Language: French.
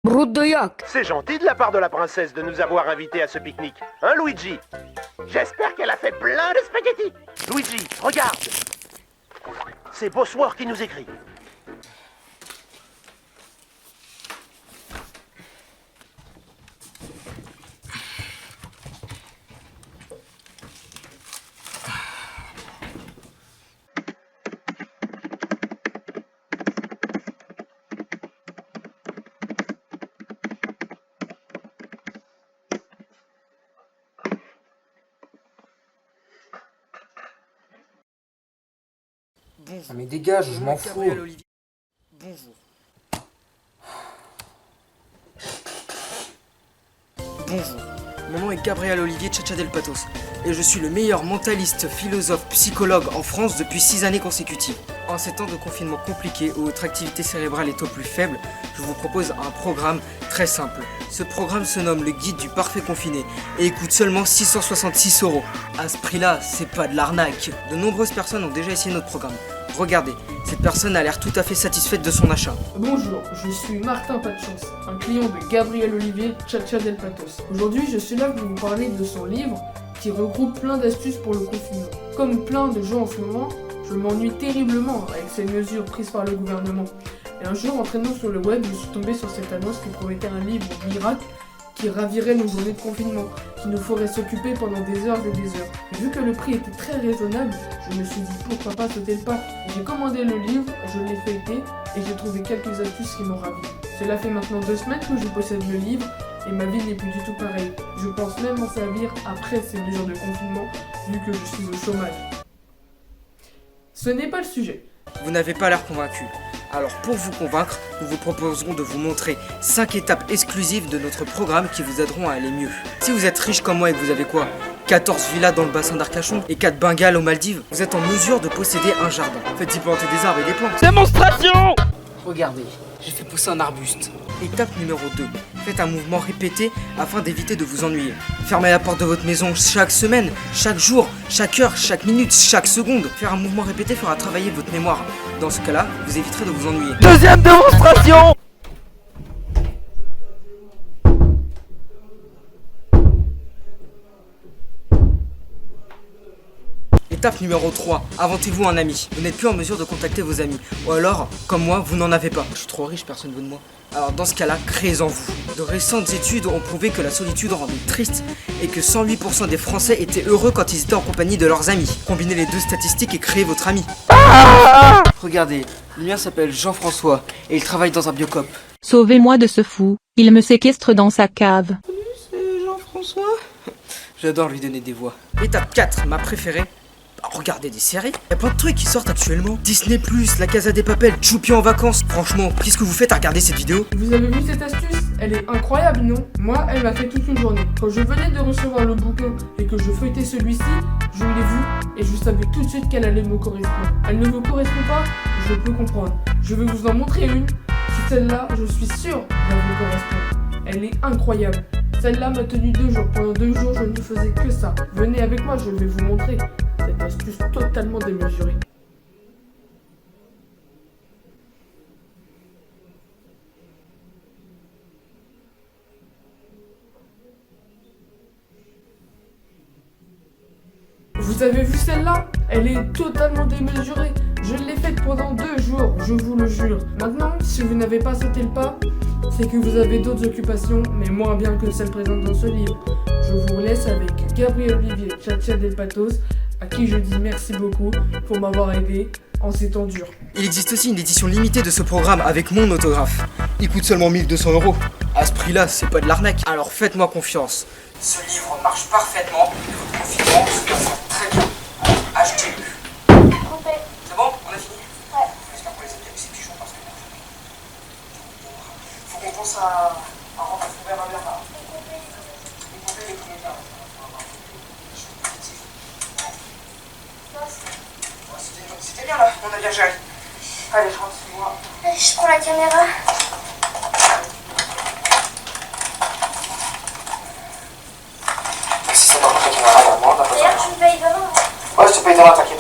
Brodoyak. C'est gentil de la part de la princesse de nous avoir invités à ce pique-nique. Hein, Luigi? J'espère qu'elle a fait plein de spaghettis. Luigi, regarde. C'est Bosworth qui nous écrit. Bonjour. Ah mais dégage, je m'en fous. Gabriel Olivier. Bonjour. Bonjour. Mon nom est Gabriel Olivier Chacha Del Patos et je suis le meilleur mentaliste, philosophe, psychologue en France depuis 6 années consécutives. En ces temps de confinement compliqué où votre activité cérébrale est au plus faible, je vous propose un programme très simple. Ce programme se nomme le guide du parfait confiné et il coûte seulement 666 €. À ce prix-là, c'est pas de l'arnaque. De nombreuses personnes ont déjà essayé notre programme. Regardez, cette personne a l'air tout à fait satisfaite de son achat. Bonjour, je suis Martin Patchance, un client de Gabriel Olivier Chacha Del Patos. Aujourd'hui, je suis là pour vous parler de son livre qui regroupe plein d'astuces pour le confinement. Comme plein de gens en ce moment, je m'ennuie terriblement avec ces mesures prises par le gouvernement. Et un jour, en traînant sur le web, je suis tombé sur cette annonce qui promettait un livre miracle qui ravirait nos journées de confinement, qui nous ferait s'occuper pendant des heures et des heures. Et vu que le prix était très raisonnable, je me suis dit pourquoi pas sauter le pas. J'ai commandé le livre, je l'ai feuilleté et j'ai trouvé quelques astuces qui m'ont ravi. Cela fait maintenant 2 semaines que je possède le livre et ma vie n'est plus du tout pareille. Je pense même m'en servir après ces mesures de confinement, vu que je suis au chômage. Ce n'est pas le sujet. Vous n'avez pas l'air convaincu. Alors pour vous convaincre, nous vous proposerons de vous montrer 5 étapes exclusives de notre programme qui vous aideront à aller mieux. Si vous êtes riche comme moi et que vous avez quoi, 14 villas dans le bassin d'Arcachon et 4 Bengales aux Maldives, vous êtes en mesure de posséder un jardin. Faites-y planter des arbres et des plantes. Démonstration. Regardez, j'ai fait pousser un arbuste. Étape numéro 2. Faites un mouvement répété afin d'éviter de vous ennuyer. Fermez la porte de votre maison chaque semaine, chaque jour, chaque heure, chaque minute, chaque seconde. Faire un mouvement répété fera travailler votre mémoire. Dans ce cas-là, vous éviterez de vous ennuyer. Deuxième démonstration. Étape numéro 3, inventez-vous un ami. Vous n'êtes plus en mesure de contacter vos amis. Ou alors, comme moi, vous n'en avez pas. Je suis trop riche, personne ne veut de moi. Alors dans ce cas-là, créez-en vous. De récentes études ont prouvé que la solitude rendait triste et que 108% des Français étaient heureux quand ils étaient en compagnie de leurs amis. Combinez les deux statistiques et créez votre ami. Regardez, le mien s'appelle Jean-François et il travaille dans un biocop. Sauvez-moi de ce fou, il me séquestre dans sa cave. C'est Jean-François. J'adore lui donner des voix. Étape 4, ma préférée. Regardez des séries. Il y a plein de trucs qui sortent actuellement. Disney+, La Casa des Papel, Choupi en vacances. Franchement, qu'est-ce que vous faites à regarder cette vidéo? Vous avez vu cette astuce? Elle est incroyable, non? Moi, elle m'a fait toute une journée. Quand je venais de recevoir le bouquin et que je feuilletais celui-ci, je l'ai vu et je savais tout de suite qu'elle allait me correspondre. Elle ne me correspond pas, je peux comprendre. Je vais vous en montrer une. Si celle-là, je suis sûre qu'elle vous correspond. Elle est incroyable. Celle-là m'a tenu 2 jours. Pendant 2 jours, je ne faisais que ça. Venez avec moi, je vais vous montrer cette astuce totalement démesurée. Vous avez vu celle-là? Elle est totalement démesurée. Je l'ai faite pendant 2 jours, je vous le jure. Maintenant, si vous n'avez pas sauté le pas, c'est que vous avez d'autres occupations, mais moins bien que celles présentes dans ce livre. Je vous laisse avec Gabriel Olivier Chacha Del Patos, à qui je dis merci beaucoup pour m'avoir aidé en ces temps durs. Il existe aussi une édition limitée de ce programme avec mon autographe. Il coûte seulement 1200 €. À ce prix-là, c'est pas de l'arnaque. Alors faites-moi confiance. Ce livre marche parfaitement et votre confinement se passera très bien. Alors achetez-le. C'est bon? On a fini? Ouais. J'espère qu'on les a bien mis ces pigeons parce que faut qu'on pense à rentrer Robert à Bernard. Les poupées, les premiers bien. C'était bien là, on a bien géré. Allez, je rentre chez moi. Je prends la caméra. Si ça t'en la caméra, moi, on n'a pas besoin. D'ailleurs, tu me payes demain. Ouais, je te paye demain, t'inquiète.